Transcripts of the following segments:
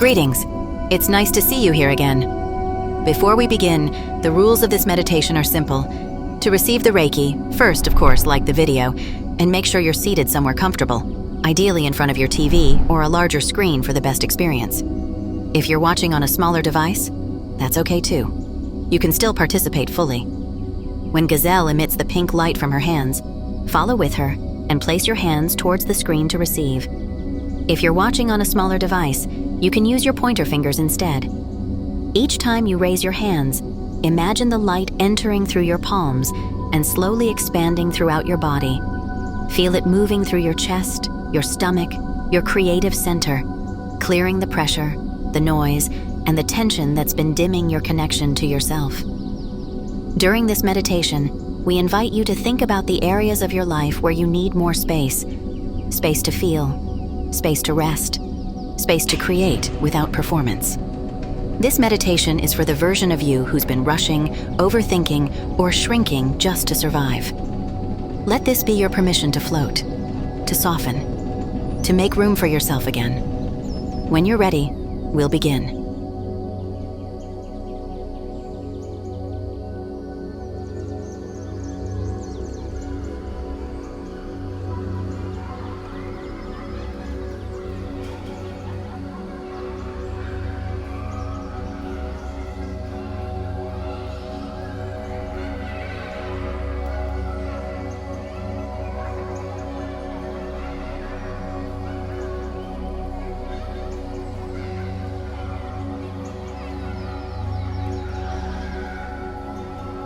Greetings. It's nice to see you here again. Before we begin, the rules of this meditation are simple. To receive the Reiki, first, of course, like the video, and make sure you're seated somewhere comfortable, ideally in front of your TV or a larger screen for the best experience. If you're watching on a smaller device, that's okay too. You can still participate fully. When Gazelle emits the pink light from her hands, follow with her and place your hands towards the screen to receive. If you're watching on a smaller device, you can use your pointer fingers instead. Each time you raise your hands, imagine the light entering through your palms and slowly expanding throughout your body. Feel it moving through your chest, your stomach, your creative center, clearing the pressure, the noise, and the tension that's been dimming your connection to yourself. During this meditation, we invite you to think about the areas of your life where you need more space. Space to feel, space to rest, space to create without performance. This meditation is for the version of you who's been rushing, overthinking, or shrinking just to survive. Let this be your permission to float, to soften, to make room for yourself again. When you're ready, we'll begin.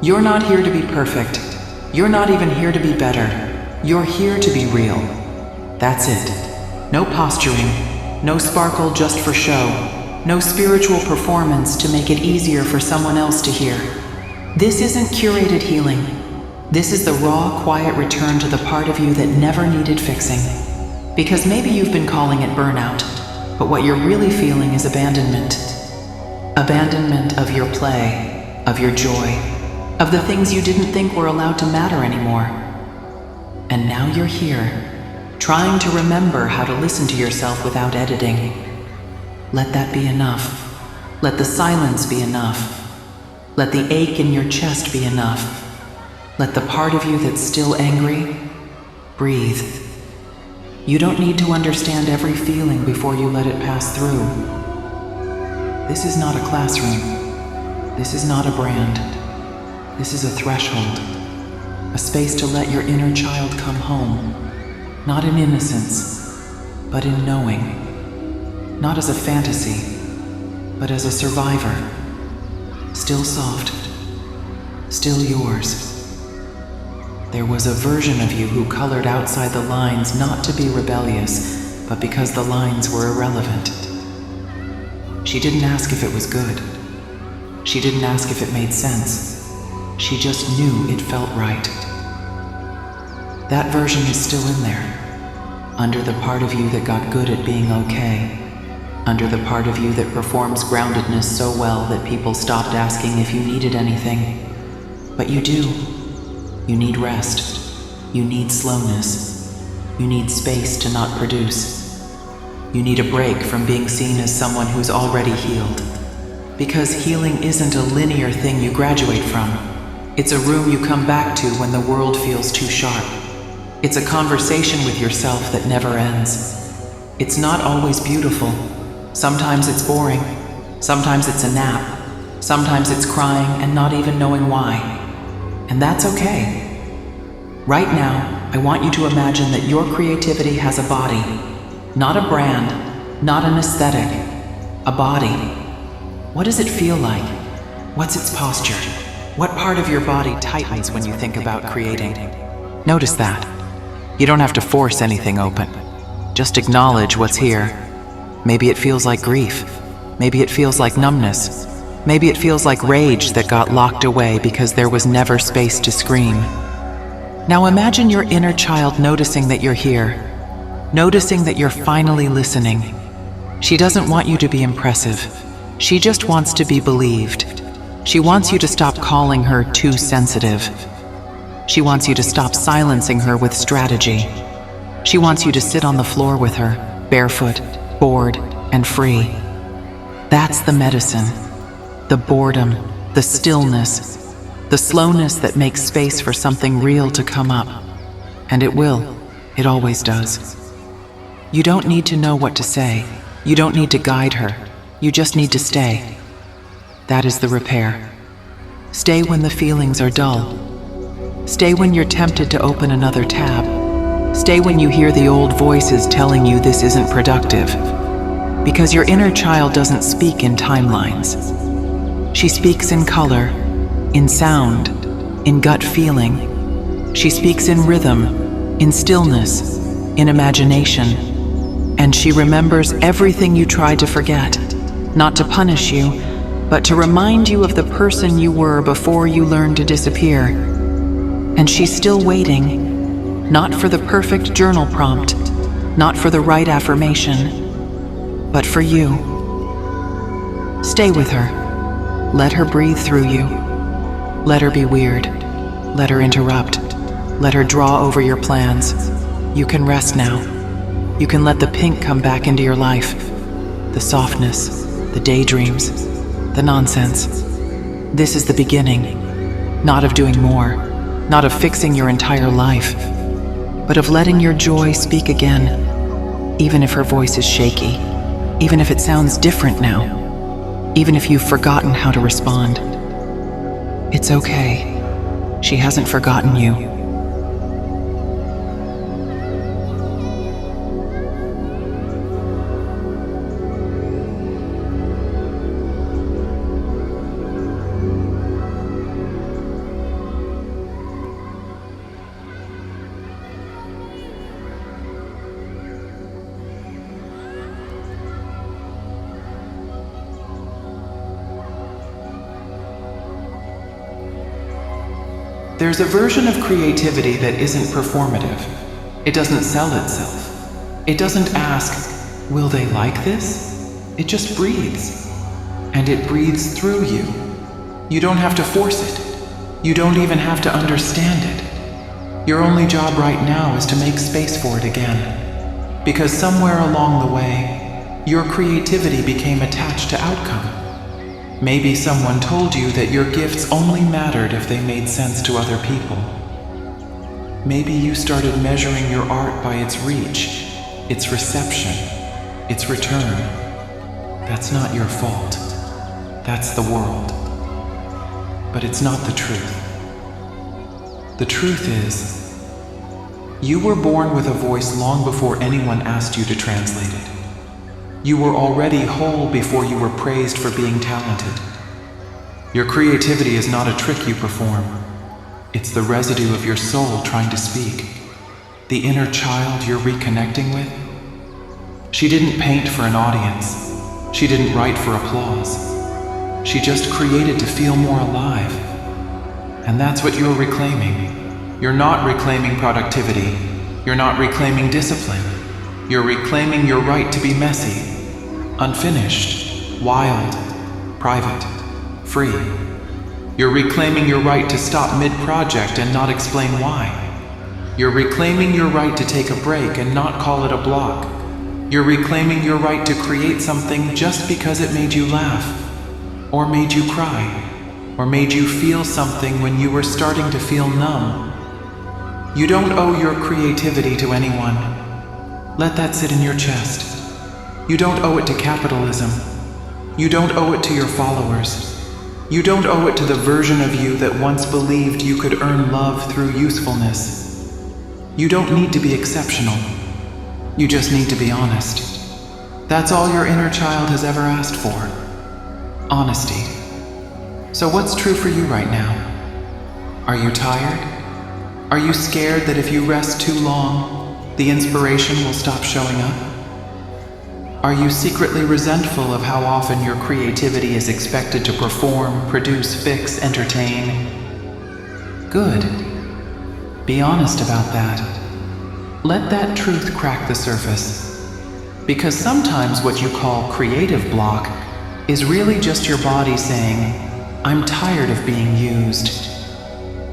You're not here to be perfect. You're not even here to be better. You're here to be real. That's it. No posturing, no sparkle just for show, no spiritual performance to make it easier for someone else to hear. This isn't curated healing. This is the raw, quiet return to the part of you that never needed fixing. Because maybe you've been calling it burnout, but what you're really feeling is abandonment. Abandonment of your play, of your joy, of the things you didn't think were allowed to matter anymore. And now you're here, trying to remember how to listen to yourself without editing. Let that be enough. Let the silence be enough. Let the ache in your chest be enough. Let the part of you that's still angry breathe. You don't need to understand every feeling before you let it pass through. This is not a classroom. This is not a brand. This is a threshold, a space to let your inner child come home, not in innocence, but in knowing, not as a fantasy, but as a survivor, still soft, still yours. There was a version of you who colored outside the lines not to be rebellious, but because the lines were irrelevant. She didn't ask if it was good. She didn't ask if it made sense. She just knew it felt right. That version is still in there, under the part of you that got good at being okay, under the part of you that performs groundedness so well that people stopped asking if you needed anything. But you do. You need rest. You need slowness. You need space to not produce. You need a break from being seen as someone who's already healed. Because healing isn't a linear thing you graduate from. It's a room you come back to when the world feels too sharp. It's a conversation with yourself that never ends. It's not always beautiful. Sometimes it's boring. Sometimes it's a nap. Sometimes it's crying and not even knowing why. And that's okay. Right now, I want you to imagine that your creativity has a body. Not a brand, not an aesthetic. A body. What does it feel like? What's its posture? What part of your body tightens when you think about creating? Notice that. You don't have to force anything open. Just acknowledge what's here. Maybe it feels like grief. Maybe it feels like numbness. Maybe it feels like rage that got locked away because there was never space to scream. Now imagine your inner child noticing that you're here. Noticing that you're finally listening. She doesn't want you to be impressive. She just wants to be believed. She wants you to stop calling her too sensitive. She wants you to stop silencing her with strategy. She wants you to sit on the floor with her, barefoot, bored, and free. That's the medicine. The boredom, the stillness, the slowness that makes space for something real to come up. And it will. It always does. You don't need to know what to say. You don't need to guide her. You just need to stay. That is the repair. Stay when the feelings are dull. Stay when you're tempted to open another tab. Stay when you hear the old voices telling you this isn't productive. Because your inner child doesn't speak in timelines. She speaks in color, in sound, in gut feeling. She speaks in rhythm, in stillness, in imagination. And she remembers everything you tried to forget, not to punish you, but to remind you of the person you were before you learned to disappear. And she's still waiting, not for the perfect journal prompt, not for the right affirmation, but for you. Stay with her. Let her breathe through you. Let her be weird. Let her interrupt. Let her draw over your plans. You can rest now. You can let the pink come back into your life. The softness, the daydreams, the nonsense. This is the beginning, not of doing more, not of fixing your entire life, but of letting your joy speak again, even if her voice is shaky. Even if it sounds different now, even if you've forgotten how to respond. It's okay. She hasn't forgotten you. There's a version of creativity that isn't performative. It doesn't sell itself. It doesn't ask, will they like this? It just breathes. And it breathes through you. You don't have to force it. You don't even have to understand it. Your only job right now is to make space for it again. Because somewhere along the way, your creativity became attached to outcome. Maybe someone told you that your gifts only mattered if they made sense to other people. Maybe you started measuring your art by its reach, its reception, its return. That's not your fault. That's the world. But it's not the truth. The truth is, you were born with a voice long before anyone asked you to translate it. You were already whole before you were praised for being talented. Your creativity is not a trick you perform. It's the residue of your soul trying to speak. The inner child you're reconnecting with. She didn't paint for an audience. She didn't write for applause. She just created to feel more alive. And that's what you're reclaiming. You're not reclaiming productivity. You're not reclaiming discipline. You're reclaiming your right to be messy. Unfinished, wild, private, free. You're reclaiming your right to stop mid-project and not explain why. You're reclaiming your right to take a break and not call it a block. You're reclaiming your right to create something just because it made you laugh, or made you cry, or made you feel something when you were starting to feel numb. You don't owe your creativity to anyone. Let that sit in your chest. You don't owe it to capitalism. You don't owe it to your followers. You don't owe it to the version of you that once believed you could earn love through usefulness. You don't need to be exceptional. You just need to be honest. That's all your inner child has ever asked for. Honesty. So what's true for you right now? Are you tired? Are you scared that if you rest too long, the inspiration will stop showing up? Are you secretly resentful of how often your creativity is expected to perform, produce, fix, entertain? Good. Be honest about that. Let that truth crack the surface. Because sometimes what you call creative block is really just your body saying, I'm tired of being used.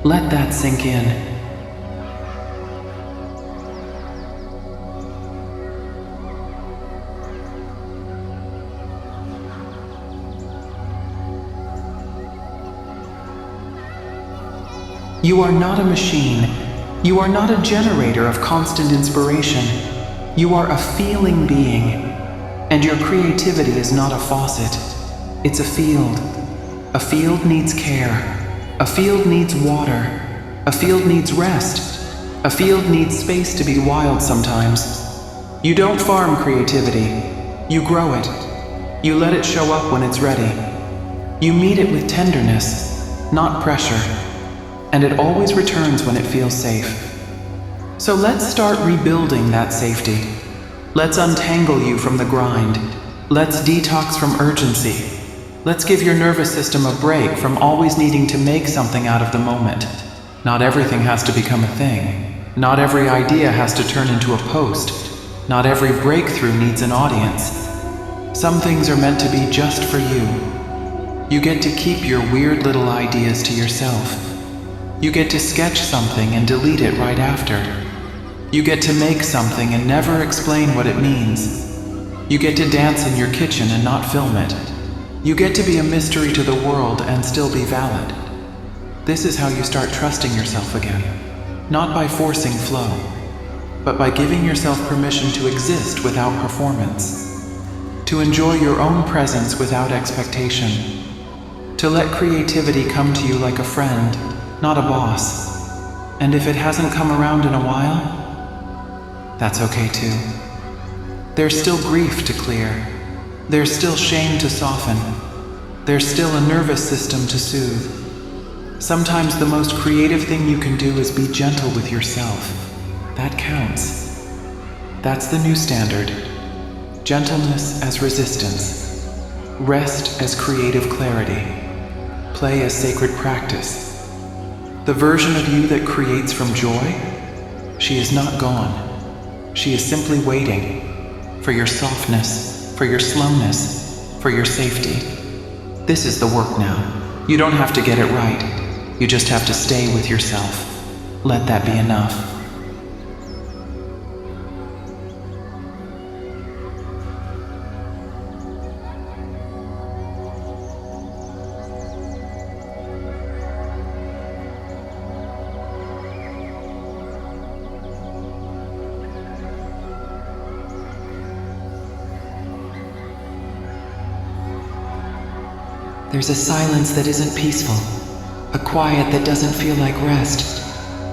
Let that sink in. You are not a machine. You are not a generator of constant inspiration. You are a feeling being. And your creativity is not a faucet. It's a field. A field needs care. A field needs water. A field needs rest. A field needs space to be wild sometimes. You don't farm creativity. You grow it. You let it show up when it's ready. You meet it with tenderness, not pressure. And it always returns when it feels safe. So let's start rebuilding that safety. Let's untangle you from the grind. Let's detox from urgency. Let's give your nervous system a break from always needing to make something out of the moment. Not everything has to become a thing. Not every idea has to turn into a post. Not every breakthrough needs an audience. Some things are meant to be just for you. You get to keep your weird little ideas to yourself. You get to sketch something and delete it right after. You get to make something and never explain what it means. You get to dance in your kitchen and not film it. You get to be a mystery to the world and still be valid. This is how you start trusting yourself again. Not by forcing flow, but by giving yourself permission to exist without performance. To enjoy your own presence without expectation. To let creativity come to you like a friend, not a boss. And if it hasn't come around in a while, that's okay too. There's still grief to clear. There's still shame to soften. There's still a nervous system to soothe. Sometimes the most creative thing you can do is be gentle with yourself. That counts. That's the new standard. Gentleness as resistance. Rest as creative clarity. Play as sacred practice. The version of you that creates from joy, she is not gone. She is simply waiting for your softness, for your slowness, for your safety. This is the work now. You don't have to get it right. You just have to stay with yourself. Let that be enough. There's a silence that isn't peaceful, a quiet that doesn't feel like rest.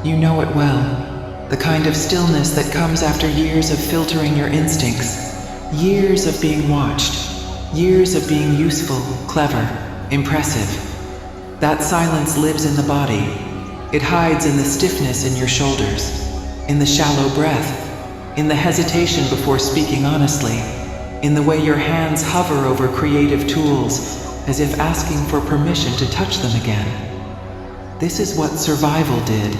You know it well, the kind of stillness that comes after years of filtering your instincts, years of being watched, years of being useful, clever, impressive. That silence lives in the body. It hides in the stiffness in your shoulders, in the shallow breath, in the hesitation before speaking honestly, in the way your hands hover over creative tools, as if asking for permission to touch them again. This is what survival did.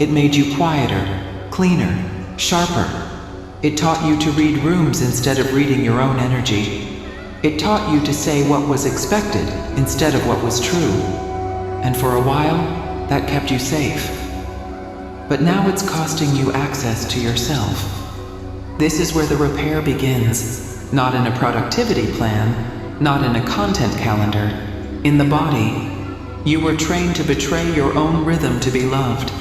It made you quieter, cleaner, sharper. It taught you to read rooms instead of reading your own energy. It taught you to say what was expected instead of what was true. And for a while, that kept you safe. But now it's costing you access to yourself. This is where the repair begins, not in a productivity plan, not in a content calendar, in the body. You were trained to betray your own rhythm to be loved.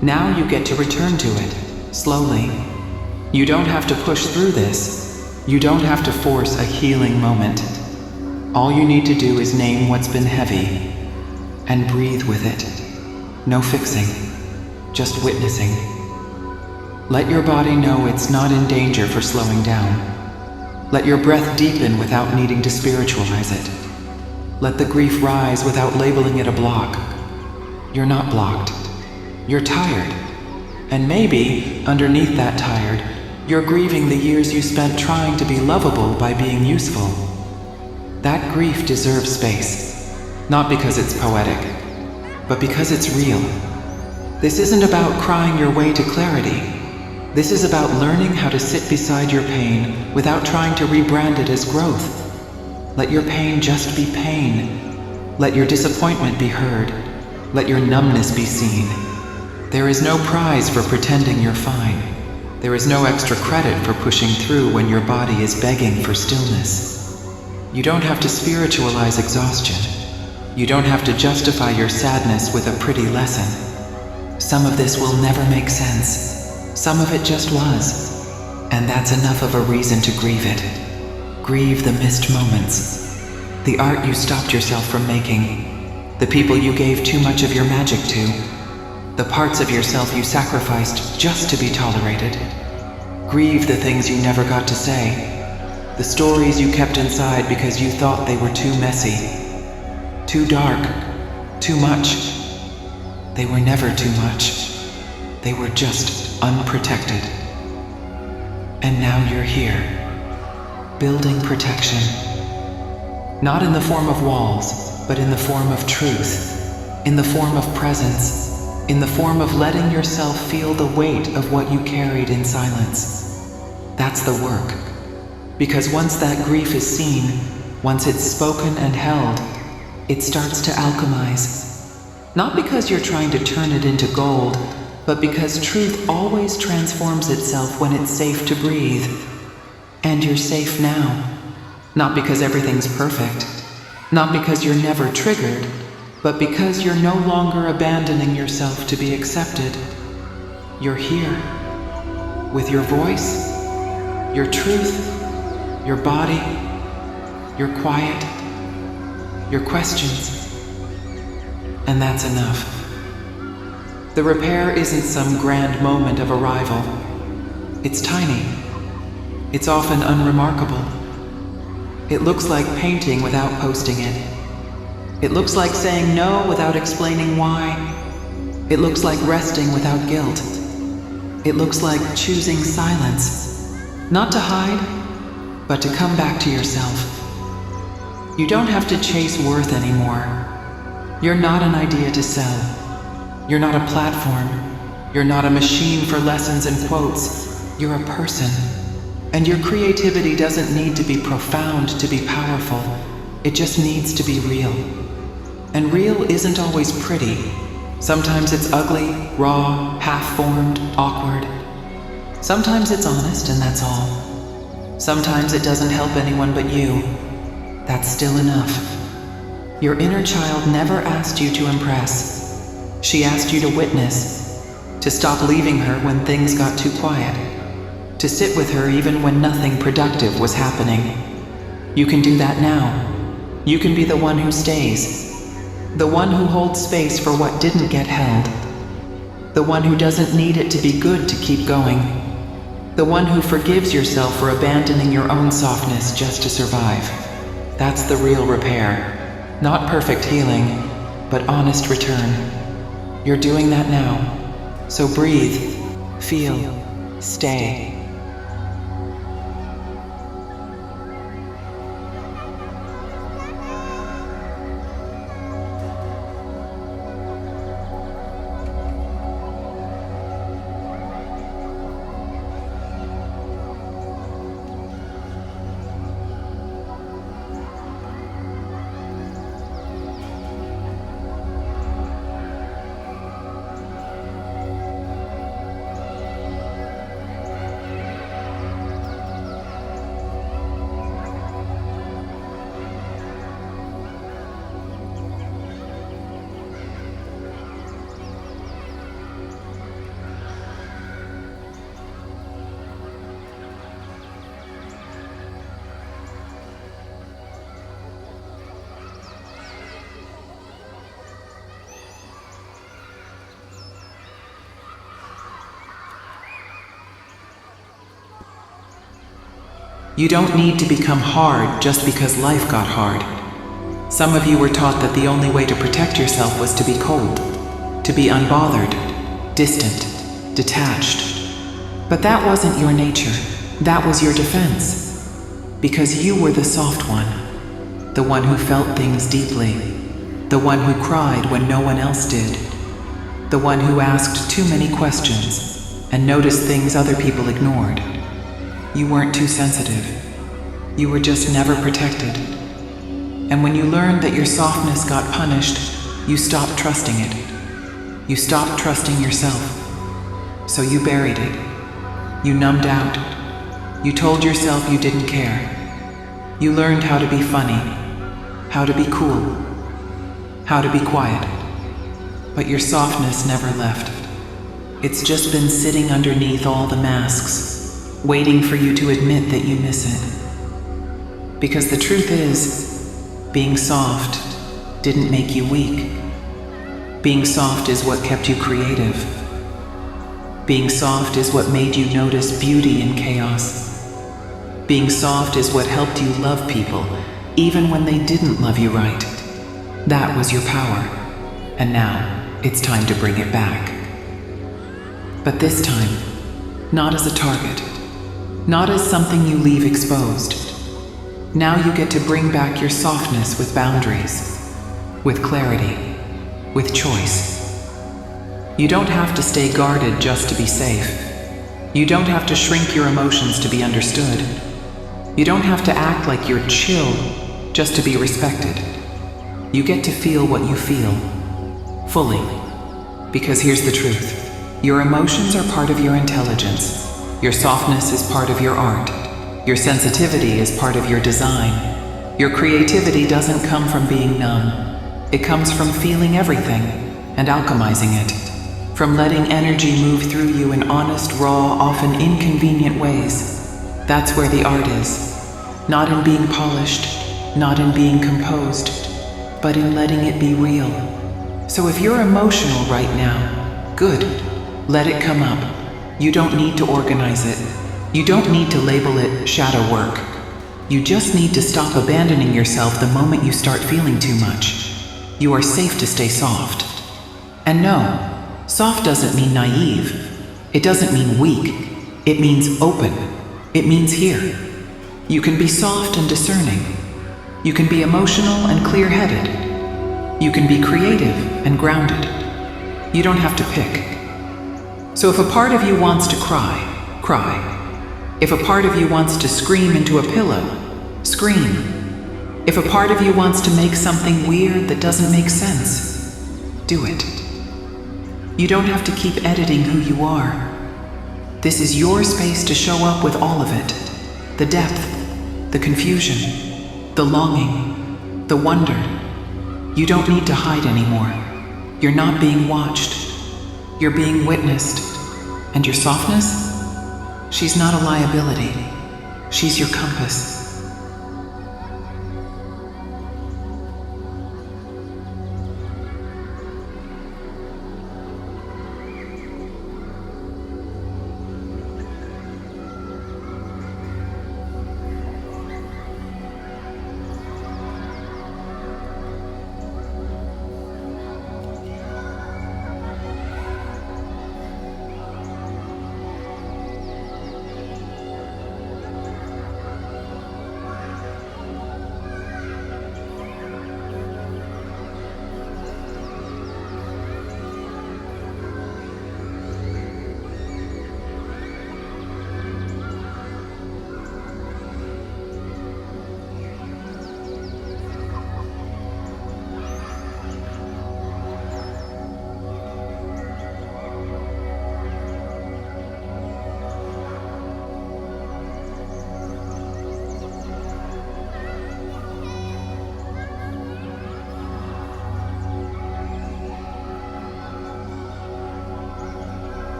Now you get to return to it, slowly. You don't have to push through this. You don't have to force a healing moment. All you need to do is name what's been heavy and breathe with it. No fixing, just witnessing. Let your body know it's not in danger for slowing down. Let your breath deepen without needing to spiritualize it. Let the grief rise without labeling it a block. You're not blocked. You're tired. And maybe, underneath that tired, you're grieving the years you spent trying to be lovable by being useful. That grief deserves space. Not because it's poetic, but because it's real. This isn't about crying your way to clarity. This is about learning how to sit beside your pain without trying to rebrand it as growth. Let your pain just be pain. Let your disappointment be heard. Let your numbness be seen. There is no prize for pretending you're fine. There is no extra credit for pushing through when your body is begging for stillness. You don't have to spiritualize exhaustion. You don't have to justify your sadness with a pretty lesson. Some of this will never make sense. Some of it just was. And that's enough of a reason to grieve it. Grieve the missed moments. The art you stopped yourself from making. The people you gave too much of your magic to. The parts of yourself you sacrificed just to be tolerated. Grieve the things you never got to say. The stories you kept inside because you thought they were too messy. Too dark. Too much. They were never too much. They were just unprotected. And now you're here, building protection. Not in the form of walls, but in the form of truth, in the form of presence, in the form of letting yourself feel the weight of what you carried in silence. That's the work. Because once that grief is seen, once it's spoken and held, it starts to alchemize. Not because you're trying to turn it into gold, but because truth always transforms itself when it's safe to breathe. And you're safe now. Not because everything's perfect. Not because you're never triggered, but because you're no longer abandoning yourself to be accepted. You're here. With your voice, your truth, your body, your quiet, your questions. And that's enough. The repair isn't some grand moment of arrival. It's tiny. It's often unremarkable. It looks like painting without posting it. It looks like saying no without explaining why. It looks like resting without guilt. It looks like choosing silence. Not to hide, but to come back to yourself. You don't have to chase worth anymore. You're not an idea to sell. You're not a platform. You're not a machine for lessons and quotes. You're a person. And your creativity doesn't need to be profound to be powerful. It just needs to be real. And real isn't always pretty. Sometimes it's ugly, raw, half-formed, awkward. Sometimes it's honest, and that's all. Sometimes it doesn't help anyone but you. That's still enough. Your inner child never asked you to impress. She asked you to witness, to stop leaving her when things got too quiet, to sit with her even when nothing productive was happening. You can do that now. You can be the one who stays, the one who holds space for what didn't get held, the one who doesn't need it to be good to keep going, the one who forgives yourself for abandoning your own softness just to survive. That's the real repair. Not perfect healing, but honest return. You're doing that now. So breathe, feel, stay. You don't need to become hard just because life got hard. Some of you were taught that the only way to protect yourself was to be cold, to be unbothered, distant, detached. But that wasn't your nature. That was your defense. Because you were the soft one, the one who felt things deeply, the one who cried when no one else did, the one who asked too many questions and noticed things other people ignored. You weren't too sensitive. You were just never protected. And when you learned that your softness got punished, you stopped trusting it. You stopped trusting yourself. So you buried it. You numbed out. You told yourself you didn't care. You learned how to be funny, how to be cool, how to be quiet. But your softness never left. It's just been sitting underneath all the masks, waiting for you to admit that you miss it. Because the truth is, being soft didn't make you weak. Being soft is what kept you creative. Being soft is what made you notice beauty in chaos. Being soft is what helped you love people, even when they didn't love you right. That was your power, and now it's time to bring it back. But this time, not as a target, not as something you leave exposed. Now you get to bring back your softness with boundaries, with clarity, with choice. You don't have to stay guarded just to be safe. You don't have to shrink your emotions to be understood. You don't have to act like you're chill just to be respected. You get to feel what you feel, fully. Because here's the truth. Your emotions are part of your intelligence. Your softness is part of your art. Your sensitivity is part of your design. Your creativity doesn't come from being numb. It comes from feeling everything and alchemizing it. From letting energy move through you in honest, raw, often inconvenient ways. That's where the art is. Not in being polished, not in being composed, but in letting it be real. So if you're emotional right now, good. Let it come up. You don't need to organize it. You don't need to label it shadow work. You just need to stop abandoning yourself the moment you start feeling too much. You are safe to stay soft. And no, soft doesn't mean naive. It doesn't mean weak. It means open. It means here. You can be soft and discerning. You can be emotional and clear-headed. You can be creative and grounded. You don't have to pick. So if a part of you wants to cry, cry. If a part of you wants to scream into a pillow, scream. If a part of you wants to make something weird that doesn't make sense, do it. You don't have to keep editing who you are. This is your space to show up with all of it. The depth, the confusion, the longing, the wonder. You don't need to hide anymore. You're not being watched. You're being witnessed. And your softness? She's not a liability. She's your compass.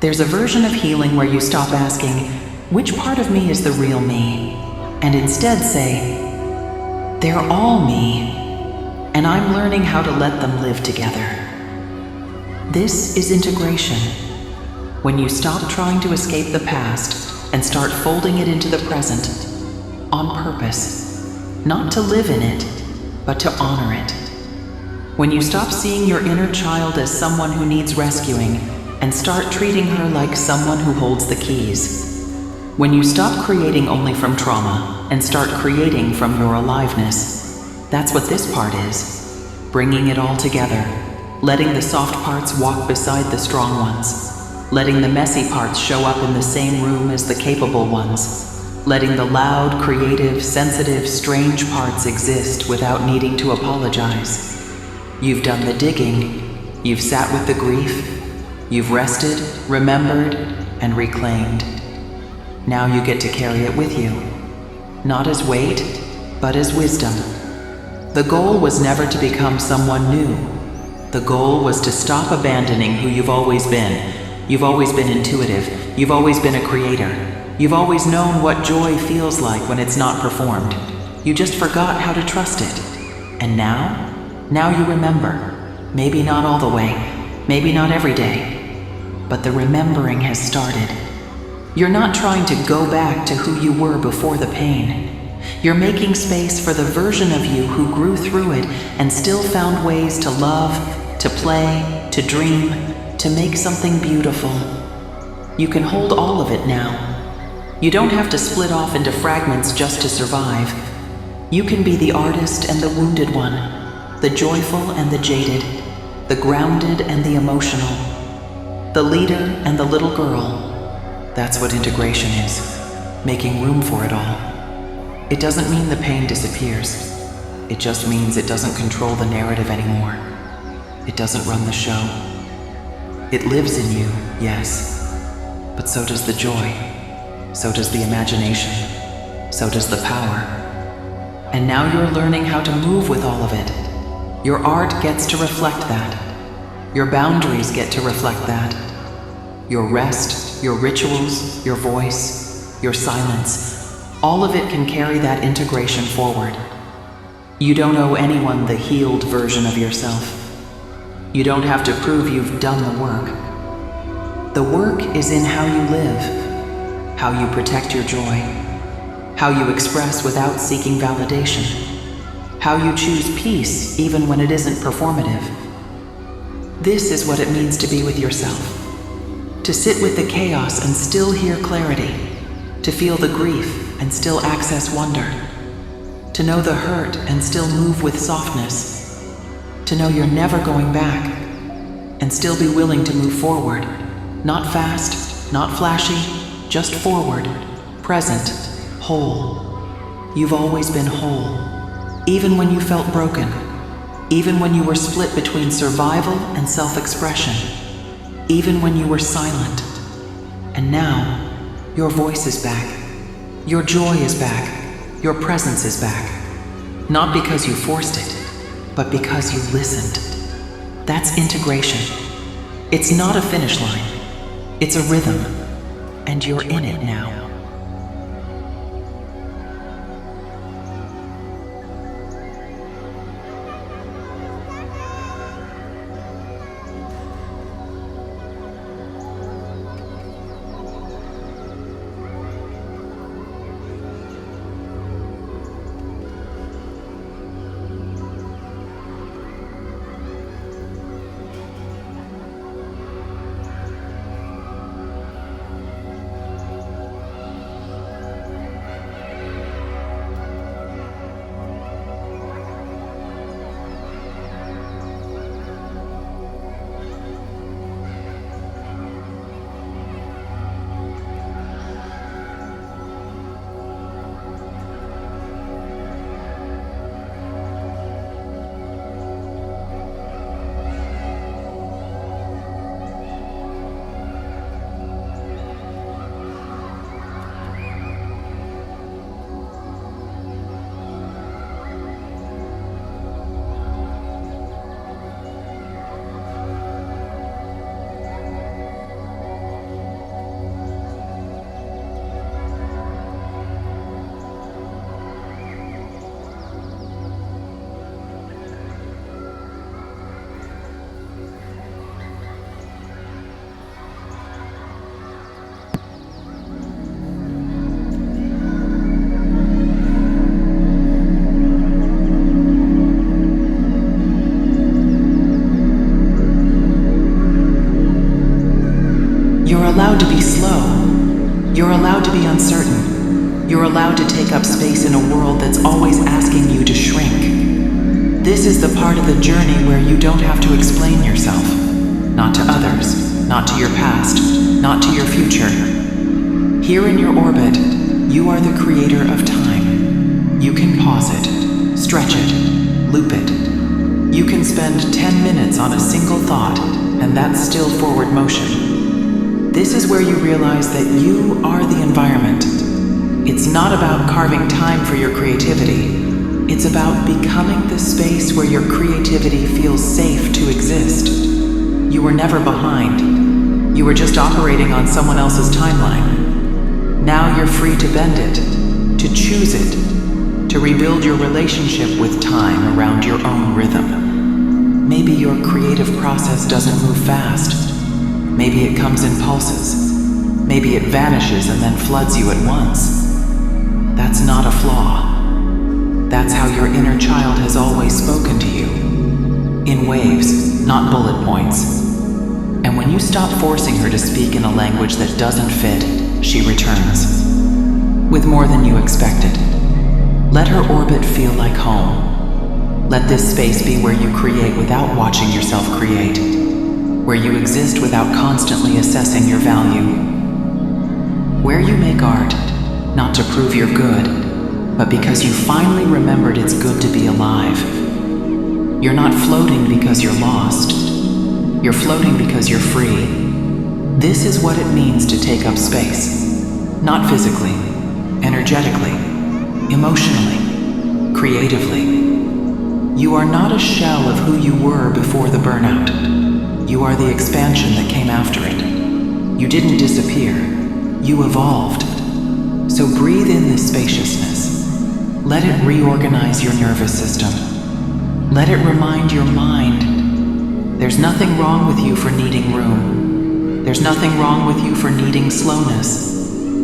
There's a version of healing where you stop asking, which part of me is the real me? And instead say, they're all me, and I'm learning how to let them live together. This is integration. When you stop trying to escape the past and start folding it into the present, on purpose, not to live in it, but to honor it. When you stop seeing your inner child as someone who needs rescuing and start treating her like someone who holds the keys. When you stop creating only from trauma and start creating from your aliveness, that's what this part is. Bringing it all together, letting the soft parts walk beside the strong ones, letting the messy parts show up in the same room as the capable ones, letting the loud, creative, sensitive, strange parts exist without needing to apologize. You've done the digging, you've sat with the grief, you've rested, remembered, and reclaimed. Now you get to carry it with you, not as weight, but as wisdom. The goal was never to become someone new. The goal was to stop abandoning who you've always been. You've always been intuitive. You've always been a creator. You've always known what joy feels like when it's not performed. You just forgot how to trust it. And now you remember. Maybe not all the way, maybe not every day, but the remembering has started. You're not trying to go back to who you were before the pain. You're making space for the version of you who grew through it and still found ways to love, to play, to dream, to make something beautiful. You can hold all of it now. You don't have to split off into fragments just to survive. You can be the artist and the wounded one, the joyful and the jaded, the grounded and the emotional, the leader and the little girl. That's what integration is, making room for it all. It doesn't mean the pain disappears. It just means it doesn't control the narrative anymore. It doesn't run the show. It lives in you, yes, but so does the joy, so does the imagination, so does the power. And now you're learning how to move with all of it. Your art gets to reflect that. Your boundaries get to reflect that. Your rest, your rituals, your voice, your silence, all of it can carry that integration forward. You don't owe anyone the healed version of yourself. You don't have to prove you've done the work. The work is in how you live, how you protect your joy, how you express without seeking validation, how you choose peace even when it isn't performative. This is what it means to be with yourself. To sit with the chaos and still hear clarity, to feel the grief and still access wonder, to know the hurt and still move with softness, to know you're never going back, and still be willing to move forward, not fast, not flashy, just forward, present, whole. You've always been whole, even when you felt broken, even when you were split between survival and self-expression, even when you were silent. And now, your voice is back, your joy is back, your presence is back. Not because you forced it, but because you listened. That's integration. It's not a finish line, it's a rhythm, and you're in it now. allowed to take up space in a world that's always asking you to shrink. This is the part of the journey where you don't have to explain yourself. Not to others, not to your past, not to your future. Here in your orbit, you are the creator of time. You can pause it, stretch it, loop it. You can spend 10 minutes on a single thought, and that's still forward motion. This is where you realize that you are the environment. It's not about carving time for your creativity. It's about becoming the space where your creativity feels safe to exist. You were never behind. You were just operating on someone else's timeline. Now you're free to bend it, to choose it, to rebuild your relationship with time around your own rhythm. Maybe your creative process doesn't move fast. Maybe it comes in pulses. Maybe it vanishes and then floods you at once. That's not a flaw. That's how your inner child has always spoken to you. In waves, not bullet points. And when you stop forcing her to speak in a language that doesn't fit, she returns. With more than you expected. Let her orbit feel like home. Let this space be where you create without watching yourself create. Where you exist without constantly assessing your value. Where you make art, not to prove you're good, but because you finally remembered it's good to be alive. You're not floating because you're lost. You're floating because you're free. This is what it means to take up space. Not physically, energetically, emotionally, creatively. You are not a shell of who you were before the burnout. You are the expansion that came after it. You didn't disappear. You evolved. So breathe in this spaciousness. Let it reorganize your nervous system. Let it remind your mind. There's nothing wrong with you for needing room. There's nothing wrong with you for needing slowness.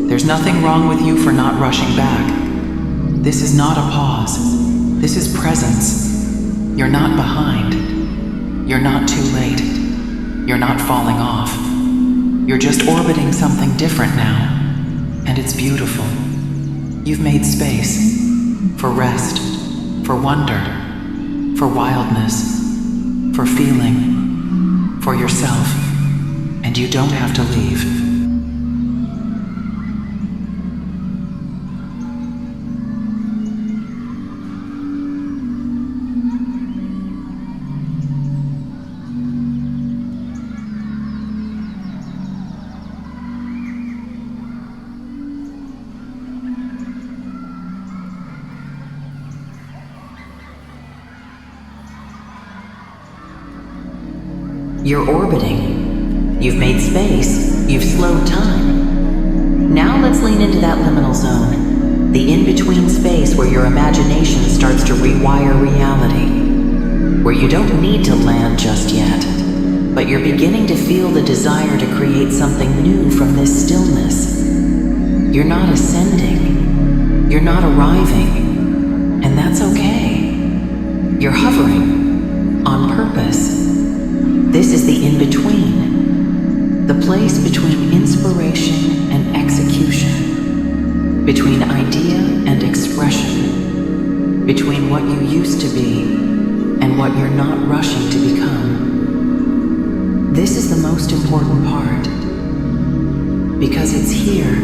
There's nothing wrong with you for not rushing back. This is not a pause. This is presence. You're not behind. You're not too late. You're not falling off. You're just orbiting something different now. And it's beautiful. You've made space for rest, for wonder, for wildness, for feeling, for yourself. And you don't have to leave. You're orbiting. You've made space. You've slowed time. Now let's lean into that liminal zone, the in-between space where your imagination starts to rewire reality, where you don't need to land just yet, but you're beginning to feel the desire to create something new from this stillness. You're not ascending. You're not arriving, and that's okay. You're hovering on purpose. This is the in-between, the place between inspiration and execution, between idea and expression, between what you used to be and what you're not rushing to become. This is the most important part, because it's here,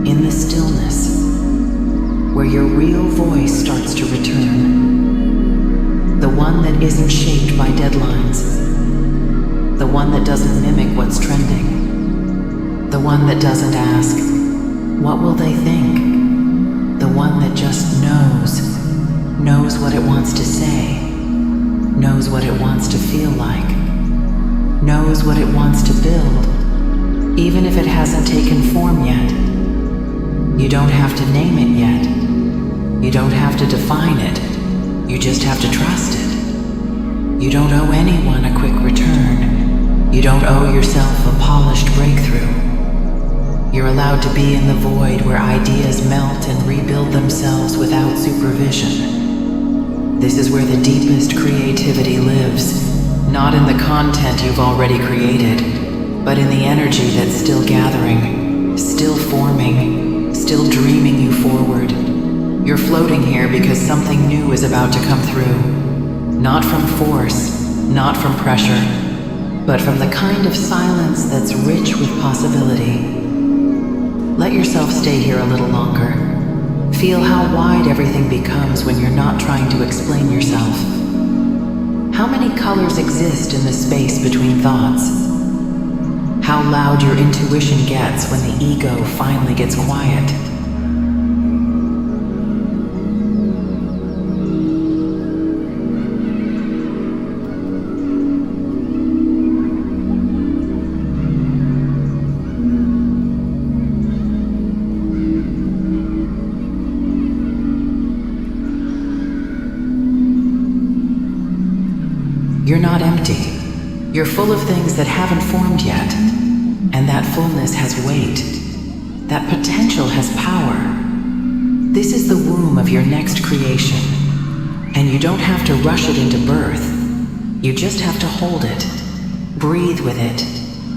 in the stillness, where your real voice starts to return, the one that isn't shaped by deadlines, the one that doesn't mimic what's trending, the one that doesn't ask, what will they think? The one that just knows what it wants to say, knows what it wants to feel like, knows what it wants to build, even if it hasn't taken form yet. You don't have to name it yet. You don't have to define it. You just have to trust it. You don't owe anyone a quick return. You don't owe yourself a polished breakthrough. You're allowed to be in the void where ideas melt and rebuild themselves without supervision. This is where the deepest creativity lives, not in the content you've already created, but in the energy that's still gathering, still forming, still dreaming you forward. You're floating here because something new is about to come through. Not from force, not from pressure, but from the kind of silence that's rich with possibility. Let yourself stay here a little longer. Feel how wide everything becomes when you're not trying to explain yourself. How many colors exist in the space between thoughts? How loud your intuition gets when the ego finally gets quiet. You're not empty. You're full of things that haven't formed yet. And that fullness has weight. That potential has power. This is the womb of your next creation. And you don't have to rush it into birth. You just have to hold it. Breathe with it.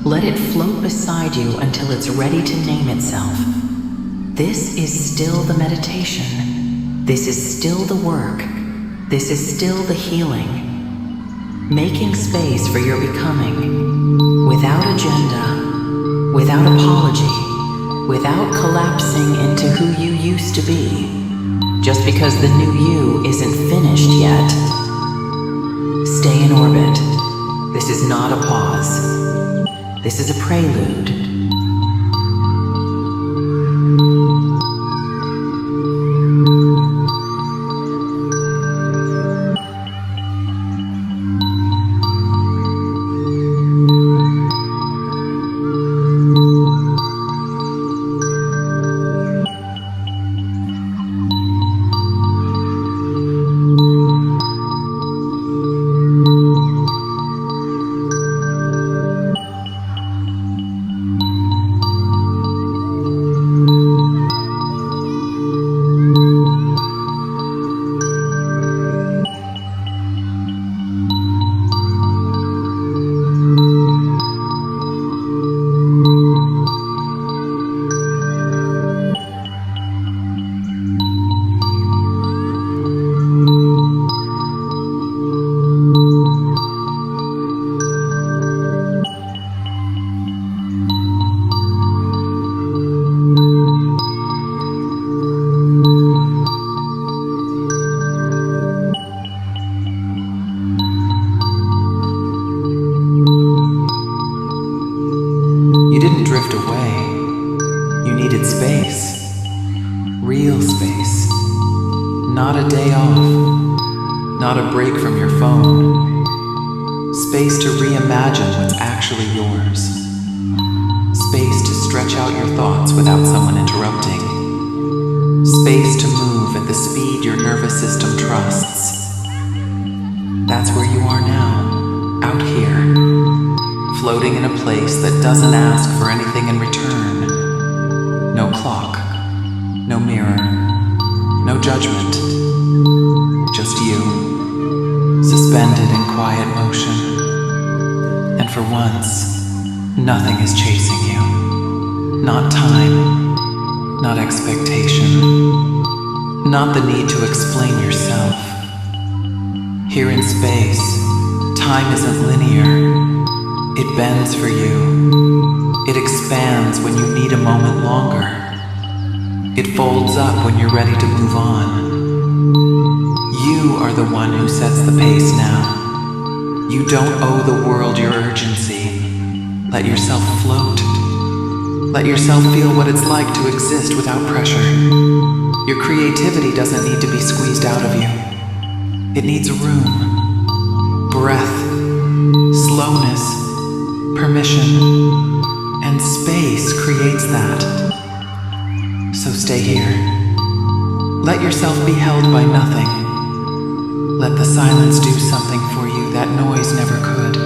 Let it float beside you until it's ready to name itself. This is still the meditation. This is still the work. This is still the healing. Making space for your becoming, without agenda, without apology, without collapsing into who you used to be, just because the new you isn't finished yet. Stay in orbit. This is not a pause. This is a prelude. Real space. Not a day off. Not a break from your phone. Space to reimagine what's actually yours. Space to stretch out your thoughts without someone interrupting. Space to move at the speed your nervous system trusts. That's where you are now, out here, floating in a place that doesn't ask for anything in return. No clock, no mirror, no judgment. Just you, suspended in quiet motion. And for once, nothing is chasing you. Not time, not expectation, not the need to explain yourself. Here in space, time isn't linear. It bends for you. It expands when you need a moment longer. It folds up when you're ready to move on. You are the one who sets the pace now. You don't owe the world your urgency. Let yourself float. Let yourself feel what it's like to exist without pressure. Your creativity doesn't need to be squeezed out of you. It needs room, breath, slowness, permission, and space creates that. So stay here. Let yourself be held by nothing. Let the silence do something for you that noise never could.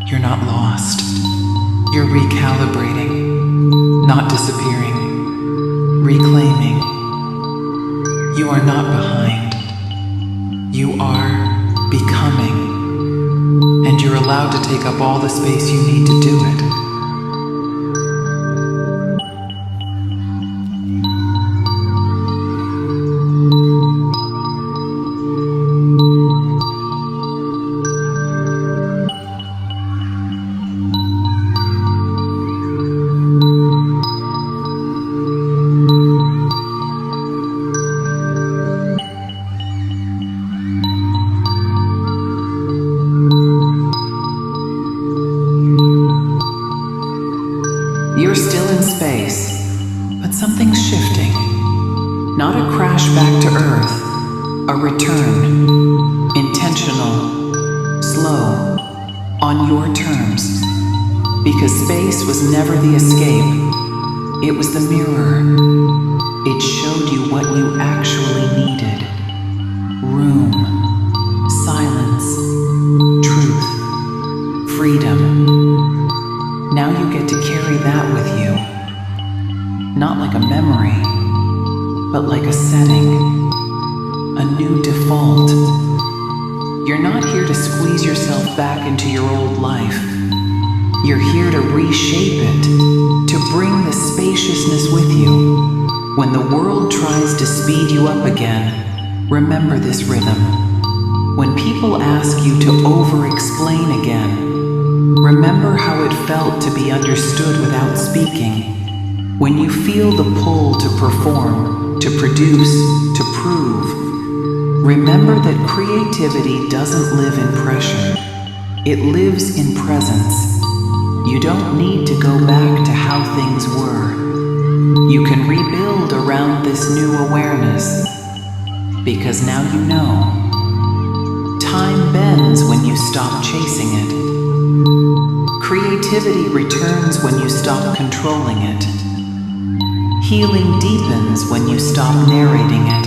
You're not lost. You're recalibrating, not disappearing, reclaiming. You are not behind. You are becoming. And you're allowed to take up all the space you need to do it. a crash back to Earth, a return, intentional, slow, on your terms. Because space was never the escape, it was the mirror. It showed you what you actually needed. Room, silence, truth, freedom. Now you get to carry that with you. Not like a memory, but like a setting, a new default. You're not here to squeeze yourself back into your old life. You're here to reshape it, to bring the spaciousness with you. When the world tries to speed you up again, remember this rhythm. When people ask you to over-explain again, remember how it felt to be understood without speaking. When you feel the pull to perform, to produce, to prove, remember that creativity doesn't live in pressure. It lives in presence. You don't need to go back to how things were. You can rebuild around this new awareness. Because now you know. Time bends when you stop chasing it. Creativity returns when you stop controlling it. Healing deepens when you stop narrating it.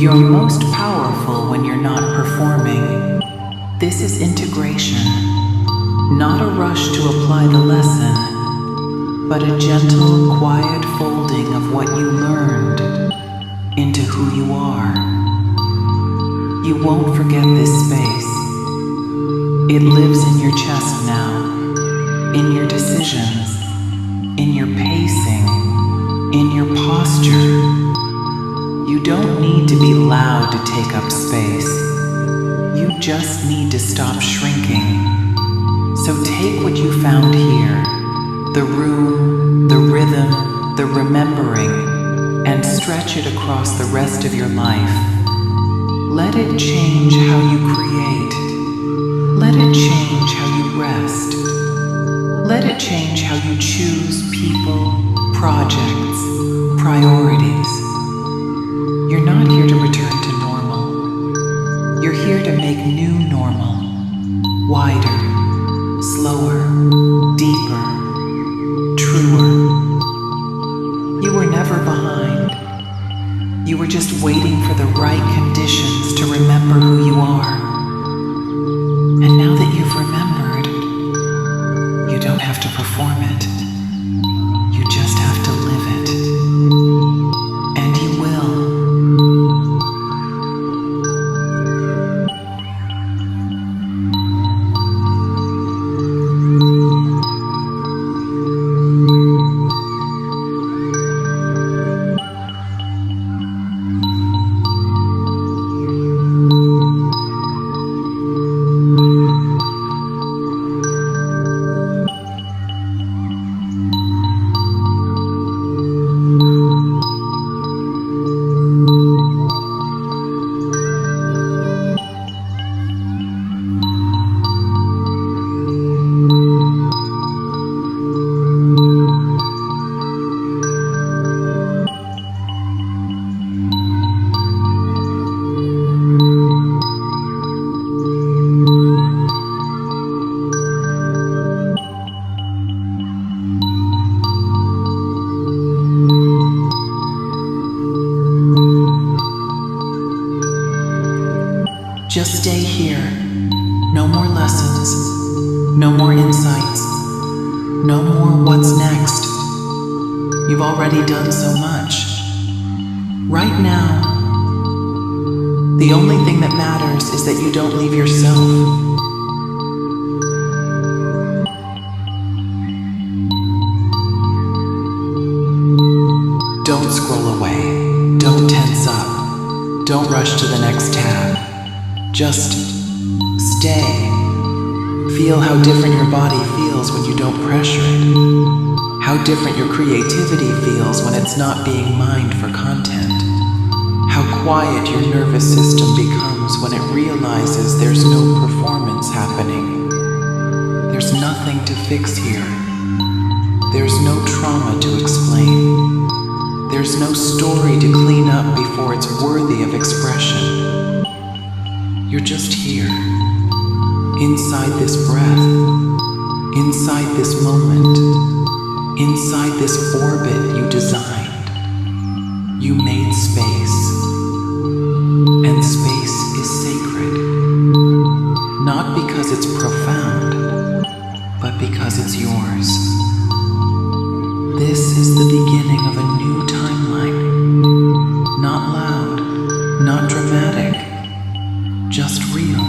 You're most powerful when you're not performing. This is integration. Not a rush to apply the lesson, but a gentle, quiet folding of what you learned into who you are. You won't forget this space. It lives in your chest now, in your decisions, in your pacing, in your posture. You don't need to be loud to take up space. You just need to stop shrinking. So take what you found here, the room, the rhythm, the remembering, and stretch it across the rest of your life. Let it change how you create. Let it change how you rest. Let it change how you choose people, projects, priorities. You're not here to return to normal. You're here to make new normal, wider, slower, deeper, truer. You were never behind. You were just waiting for the right conditions to remember who you are. And now that you've remembered, you don't have to perform it. You just have to live it. And you will. Just stay here. No more lessons. No more insights. No more what's next. You've already done so much. Right now, the only thing that matters is that you don't leave yourself. Don't scroll away. Don't tense up. Don't rush to the next tab. Just stay. Feel how different your body feels when you don't pressure it. How different your creativity feels when it's not being mined for content. How quiet your nervous system becomes when it realizes there's no performance happening. There's nothing to fix here. There's no trauma to explain. There's no story to clean up before it's worthy of expression. You're just here, inside this breath, inside this moment, inside this orbit you designed. You made space, and space is sacred, not because it's profound, but because it's yours. This is the beginning of a new timeline. Not loud, not dramatic, just real.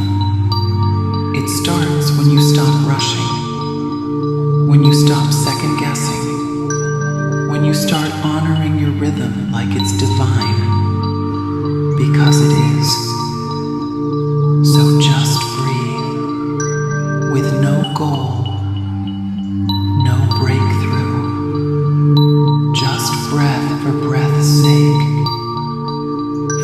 It starts when you stop rushing, when you stop second guessing, when you start honoring your rhythm like it's divine, because it is. So just breathe, with no goal, no breakthrough. Breath for breath's sake.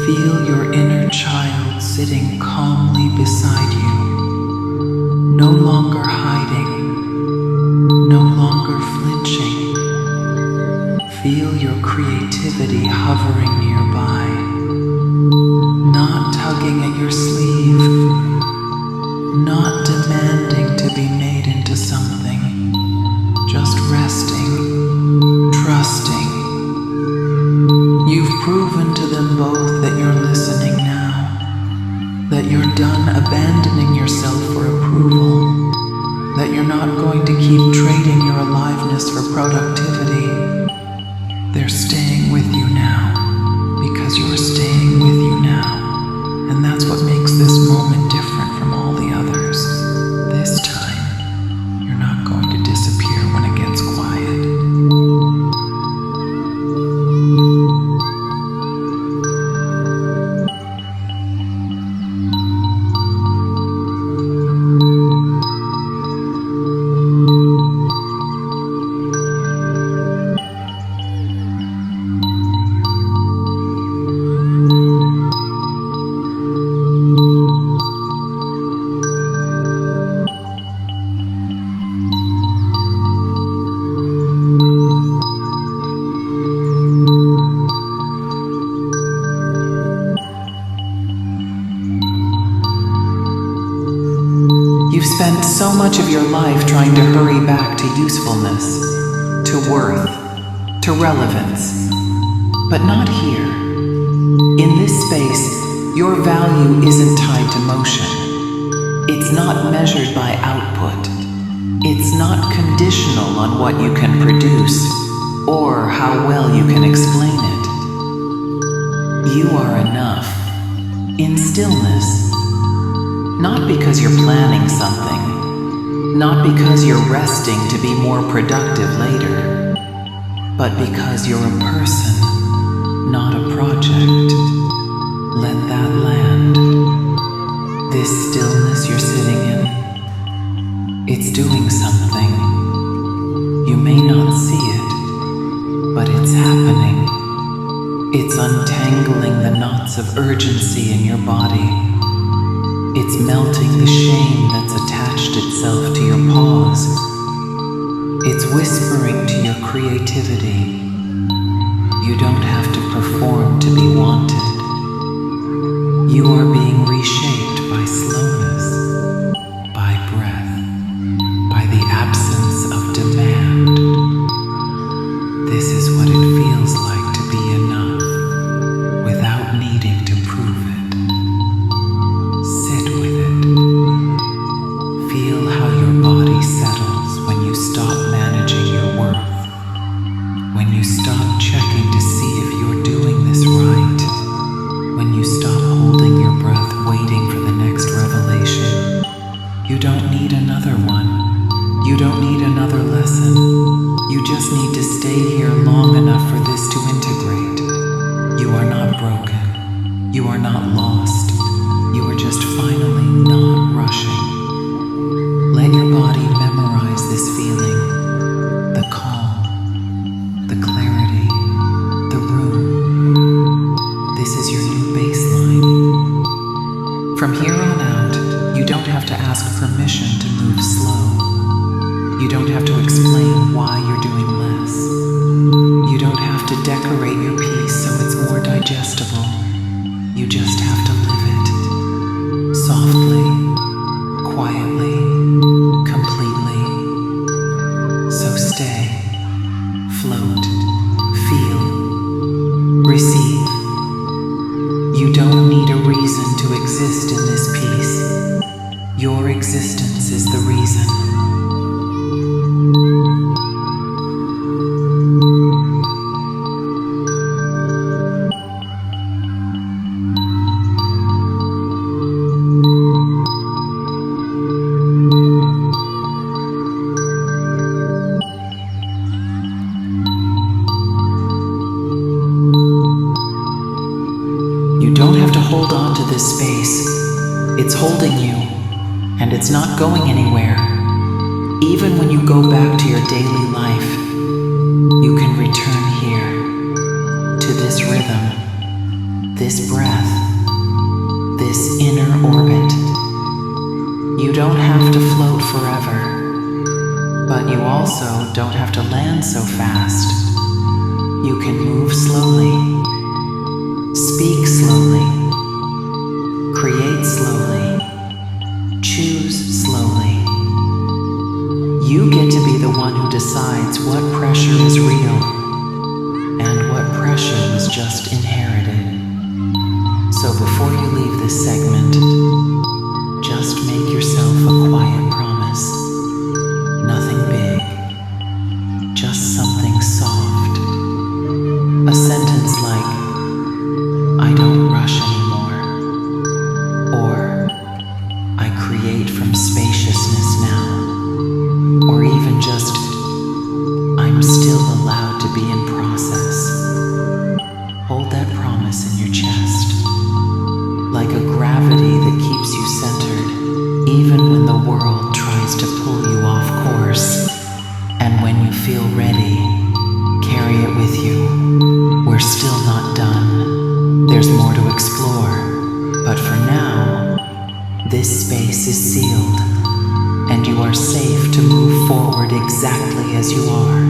Feel your inner child sitting calmly beside you, no longer hiding, no longer flinching. Feel your creativity hovering nearby, not tugging at your sleeve, not demanding to be made into something, just resting, trusting. You've proven to them both that you're listening now, that you're done abandoning yourself for approval, that you're not going to keep trading your aliveness for productivity. They're staying with you now, because you're staying with you now, and that's what makes this moment different from all the others. This time, you're not going to disappear when it gets quiet. You've spent so much of your life trying to hurry back to usefulness, to worth, to relevance. But not here. In this space, your value isn't tied to motion. It's not measured by output. It's not conditional on what you can produce or how well you can explain it. You are enough, in stillness. Not because you're planning something, not because you're resting to be more productive later, but because you're a person, not a project. Let that land. This stillness you're sitting in, it's doing something. You may not see it, but it's happening. It's untangling the knots of urgency in your body. It's melting the shame that's attached itself to your pause. It's whispering to your creativity. You don't have to perform to be wanted. You are being reshaped by slowness, by breath, by the absence of demand. This is what it feels like to be enough, without needing to prove it. Sit with it. Feel how your body settles when you stop managing your worth, when you stop checking to see if you're doing this right, when you stop holding your breath waiting for the next revelation. You don't need another one. You don't need another lesson. You just need to stay here long enough for this to integrate. You are not broken. You are not lost. You are just finally not rushing. Let your body memorize this feeling. The calm, the clarity, the room. This is your new baseline. From here on out, you don't have to ask permission to move slow. You don't have to explain why you're doing less. You don't have have to decorate your peace so it's more digestible. You just have to live it. Softly, quietly, completely. So stay, float, feel, receive. You don't need a reason to exist in this peace. Your existence is the reason. You don't have to hold on to this space. It's holding you, and it's not going anywhere. Even when you go back to your daily life, you can return here, to this rhythm, this breath, this inner orbit. You don't have to float forever, but you also don't have to land so fast. You can move slowly, speak slowly, create slowly, choose slowly. You get to be the one who decides what pressure is real and what pressure was just inherited. So before you leave this segment, just make yourself a quiet promise. Nothing big, just something soft. A sentence like, I don't rush anymore, or I create from spaciousness now, or even just, I'm still allowed to be in process. Hold that promise in your chest, like a gravity that keeps you centered, even when the world tries to pull you off course. And when you feel ready, carry it with you. We're still not done. There's more to explore, but for now, this space is sealed, and you are safe to move forward exactly as you are.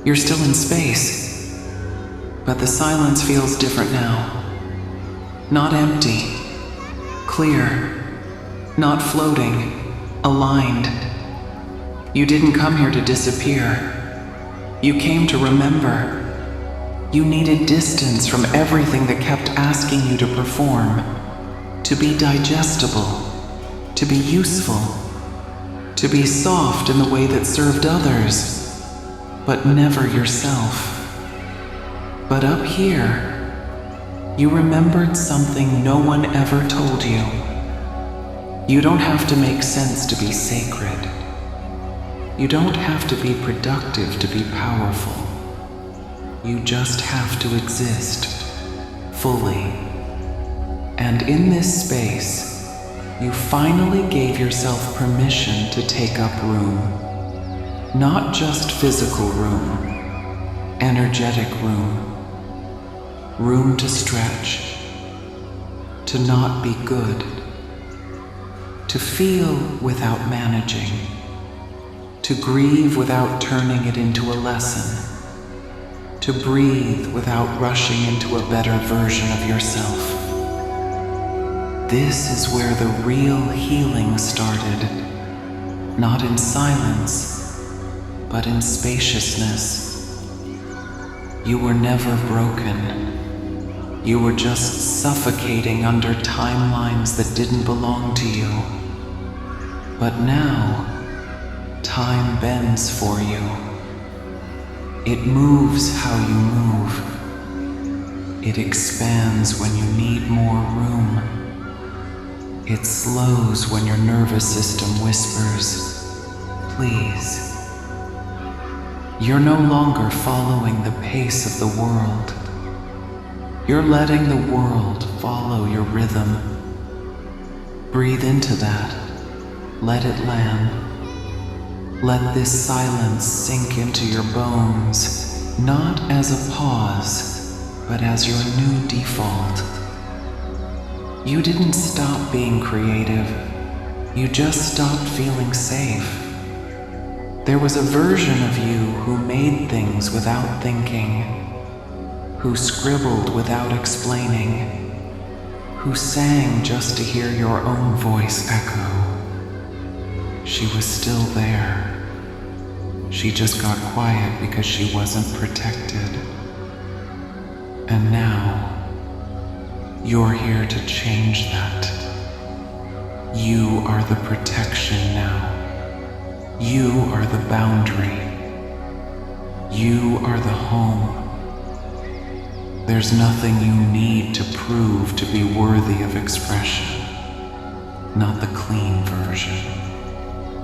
You're still in space, but the silence feels different now. Not empty, clear, not floating, aligned. You didn't come here to disappear. You came to remember. You needed distance from everything that kept asking you to perform, to be digestible, to be useful, to be soft in the way that served others, but never yourself. But up here, you remembered something no one ever told you. You don't have to make sense to be sacred. You don't have to be productive to be powerful. You just have to exist, fully. And in this space, you finally gave yourself permission to take up room. Not just physical room, energetic room. Room to stretch, to not be good, to feel without managing, to grieve without turning it into a lesson, to breathe without rushing into a better version of yourself. This is where the real healing started, not in silence, but in spaciousness. You were never broken. You were just suffocating under timelines that didn't belong to you. But now, time bends for you. It moves how you move. It expands when you need more room. It slows when your nervous system whispers, please. You're no longer following the pace of the world. You're letting the world follow your rhythm. Breathe into that. Let it land. Let this silence sink into your bones, not as a pause, but as your new default. You didn't stop being creative. You just stopped feeling safe. There was a version of you who made things without thinking, who scribbled without explaining, who sang just to hear your own voice echo. She was still there. She just got quiet because she wasn't protected. And now, you're here to change that. You are the protection now. You are the boundary. You are the home. There's nothing you need to prove to be worthy of expression. Not the clean version.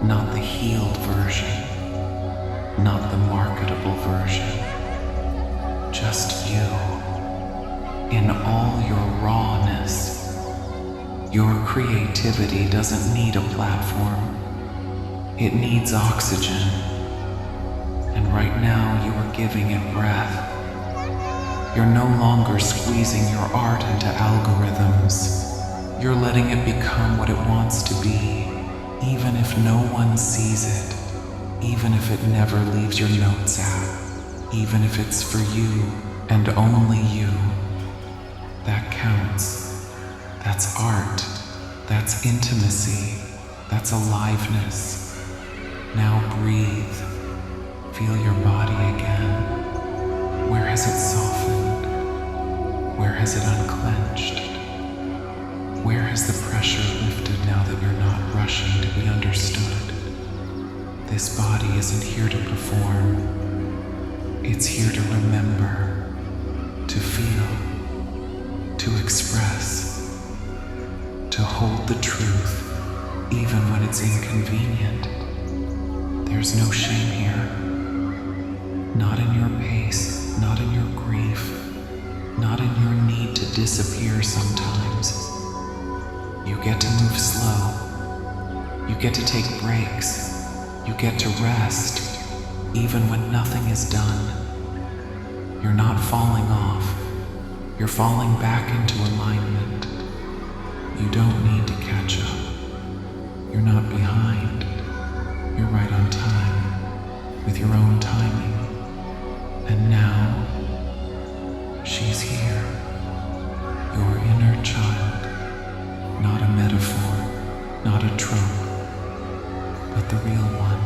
Not the healed version. Not the marketable version. Just you. In all your rawness. Your creativity doesn't need a platform. It needs oxygen. And right now you are giving it breath. You're no longer squeezing your art into algorithms. You're letting it become what it wants to be, even if no one sees it, even if it never leaves your notes app, even if it's for you and only you. That counts. That's art. That's intimacy. That's aliveness. Now breathe. Feel your body again. Where has it softened? Where has it unclenched? Where has the pressure lifted now that you're not rushing to be understood? This body isn't here to perform. It's here to remember, to feel, to express, to hold the truth, even when it's inconvenient. There's no shame here. Not in your pace. Not in your grief, not in your need to disappear sometimes. You get to move slow. You get to take breaks. You get to rest, even when nothing is done. You're not falling off. You're falling back into alignment. You don't need to catch up. You're not behind. You're right on time, with your own timing. And now, she's here. Your inner child. Not a metaphor, not a trope, but the real one.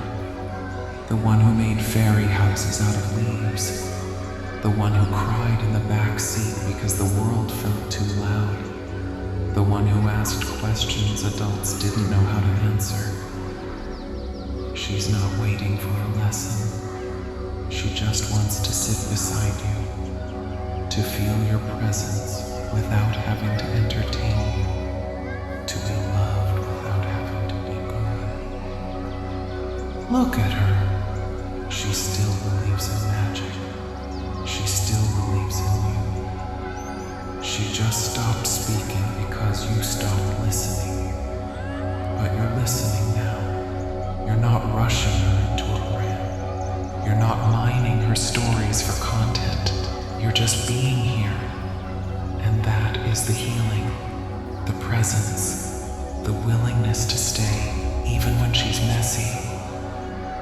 The one who made fairy houses out of leaves. The one who cried in the back seat because the world felt too loud. The one who asked questions adults didn't know how to answer. She's not waiting for a lesson. She just wants to sit beside you, to feel your presence without having to entertain you, to be loved without having to be good. Look at her. She still believes in magic. She still believes in you. She just stopped speaking because you stopped listening. But you're listening now. You're not rushing her into a brand. You're not mining her stories for content. You're just being here. And that is the healing, the presence, the willingness to stay, even when she's messy,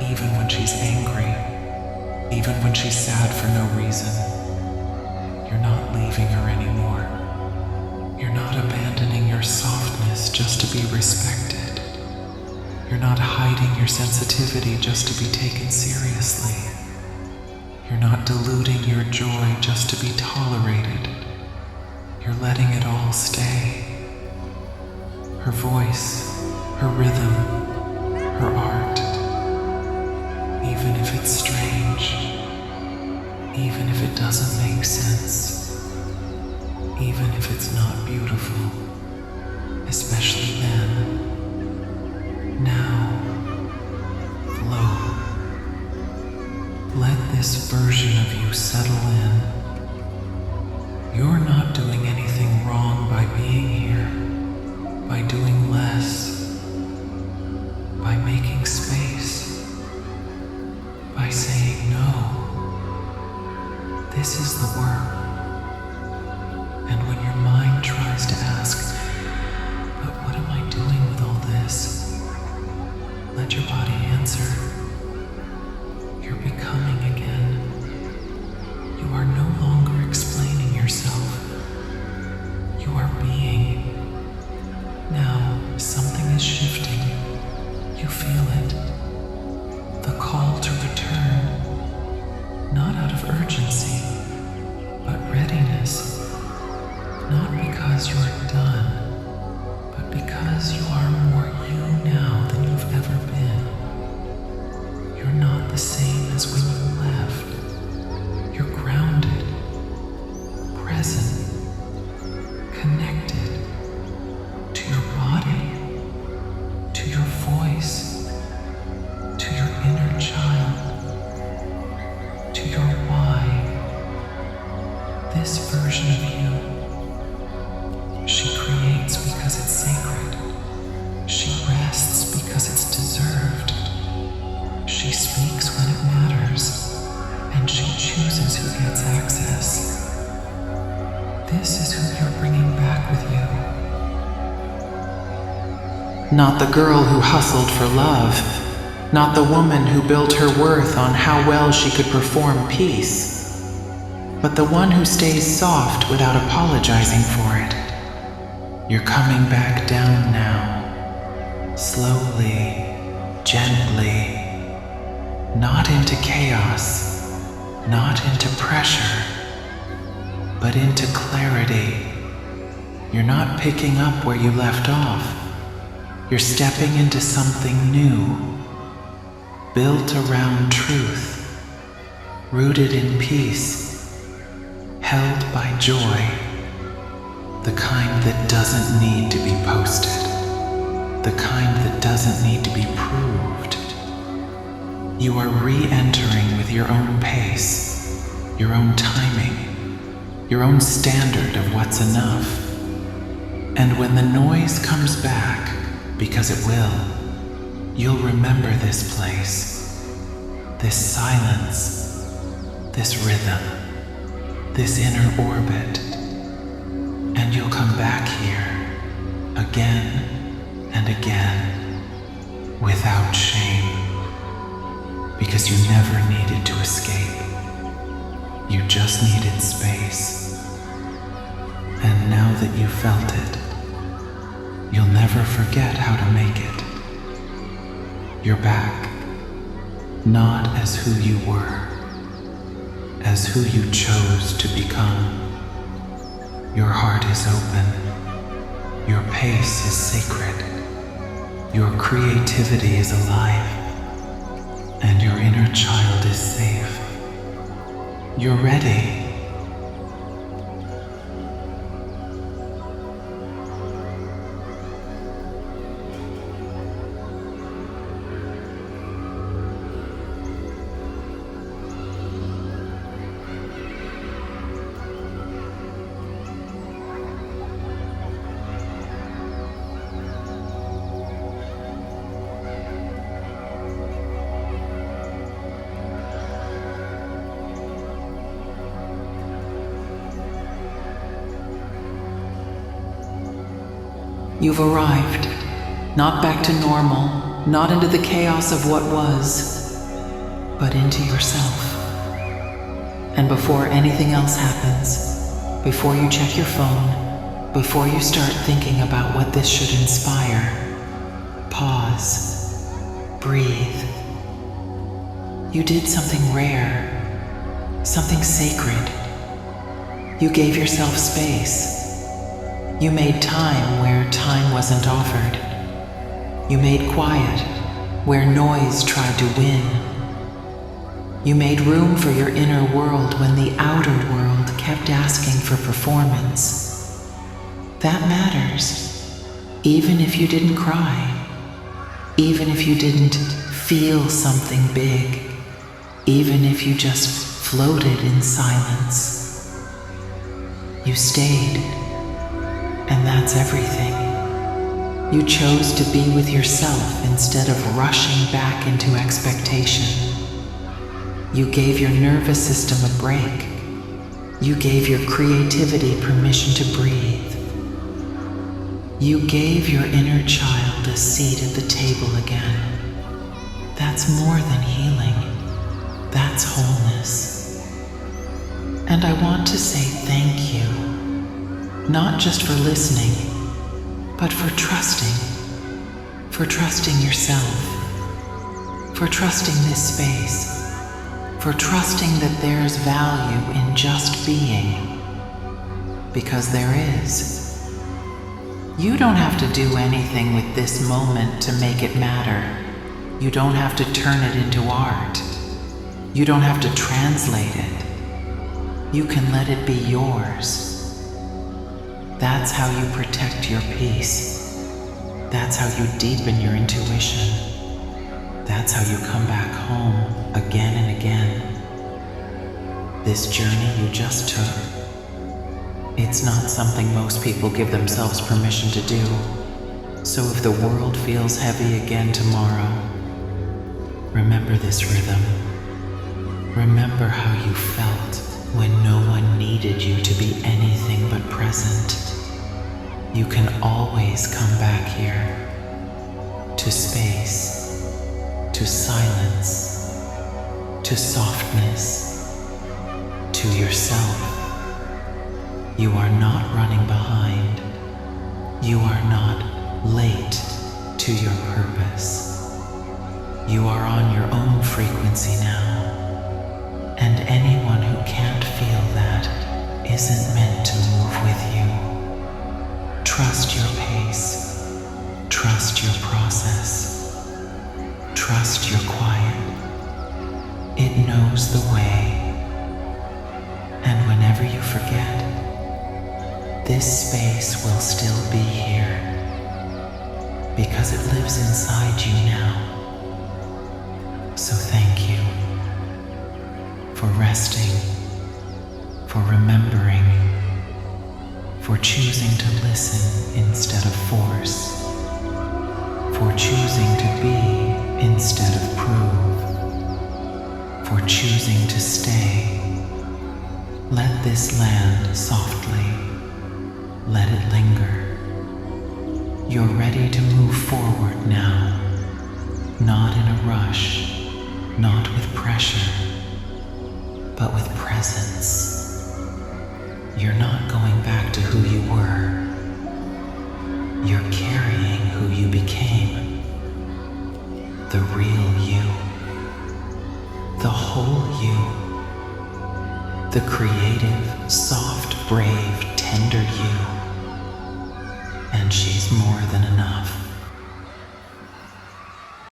even when she's angry, even when she's sad for no reason. You're not leaving her anymore. You're not abandoning your softness just to be respected. You're not hiding your sensitivity just to be taken seriously. You're not diluting your joy just to be tolerated. You're letting it all stay. Her voice, her rhythm, her art. Even if it's strange, even if it doesn't make sense, even if it's not beautiful, especially then. Now, flow. Let this version of you settle in. You're not doing anything wrong by being here, by doing less, by making space, by saying no. This is the work. And when your mind tries to ask, but what am I doing with all this? Let your body answer. You're becoming again. You are no longer explaining yourself. You are being. Now, something is shifting. You feel it. The call to return. Not out of urgency, but readiness. Not because you are done, but because you are more you now than you've ever been. You're not the same as when you left. You're grounded, present, connected to your body, to your voice, to your inner child, to your why. This version of you, she creates because it's sacred. She rests because it's deserved. She speaks when it matters, and she chooses who gets access. This is who you're bringing back with you. Not the girl who hustled for love, not the woman who built her worth on how well she could perform peace, but the one who stays soft without apologizing for it. You're coming back down now, slowly, gently, not into chaos, not into pressure, but into clarity. You're not picking up where you left off. You're stepping into something new, built around truth, rooted in peace, held by joy, the kind that doesn't need to be posted, the kind that doesn't need to be proved. You are re-entering with your own pace, your own timing, your own standard of what's enough. And when the noise comes back, because it will, you'll remember this place, this silence, this rhythm, this inner orbit, and you'll come back here again and again without shame, because you never needed to escape. You just needed space. And now that you felt it, you'll never forget how to make it. You're back, not as who you were, as who you chose to become. Your heart is open. Your pace is sacred. Your creativity is alive. And your inner child is safe. You're ready. You've arrived, not back to normal, not into the chaos of what was, but into yourself. And before anything else happens, before you check your phone, before you start thinking about what this should inspire, pause, breathe. You did something rare, something sacred. You gave yourself space. You made time where time wasn't offered. You made quiet where noise tried to win. You made room for your inner world when the outer world kept asking for performance. That matters, even if you didn't cry, even if you didn't feel something big, even if you just floated in silence. You stayed. And that's everything. You chose to be with yourself instead of rushing back into expectation. You gave your nervous system a break. You gave your creativity permission to breathe. You gave your inner child a seat at the table again. That's more than healing. That's wholeness. And I want to say thank you. Not just for listening, but for trusting yourself, for trusting this space, for trusting that there's value in just being, because there is. You don't have to do anything with this moment to make it matter. You don't have to turn it into art. You don't have to translate it. You can let it be yours. That's how you protect your peace. That's how you deepen your intuition. That's how you come back home again and again. This journey you just took, it's not something most people give themselves permission to do. So if the world feels heavy again tomorrow, remember this rhythm. Remember how you felt when no one needed you to be anything but present. You can always come back here, to space, to silence, to softness, to yourself. You are not running behind. You are not late to your purpose. You are on your own frequency now, and anyone who can't feel that isn't meant to move with you. Trust your pace. Trust your process. Trust your quiet. It knows the way. And whenever you forget, this space will still be here, because it lives inside you now. So thank you for resting, for remembering, for choosing to listen instead of force, for choosing to be instead of prove, for choosing to stay. Let this land softly, let it linger. You're ready to move forward now, not in a rush, not with pressure, but with presence. You're not going back to who you were. You're carrying who you became. The real you. The whole you. The creative, soft, brave, tender you. And she's more than enough.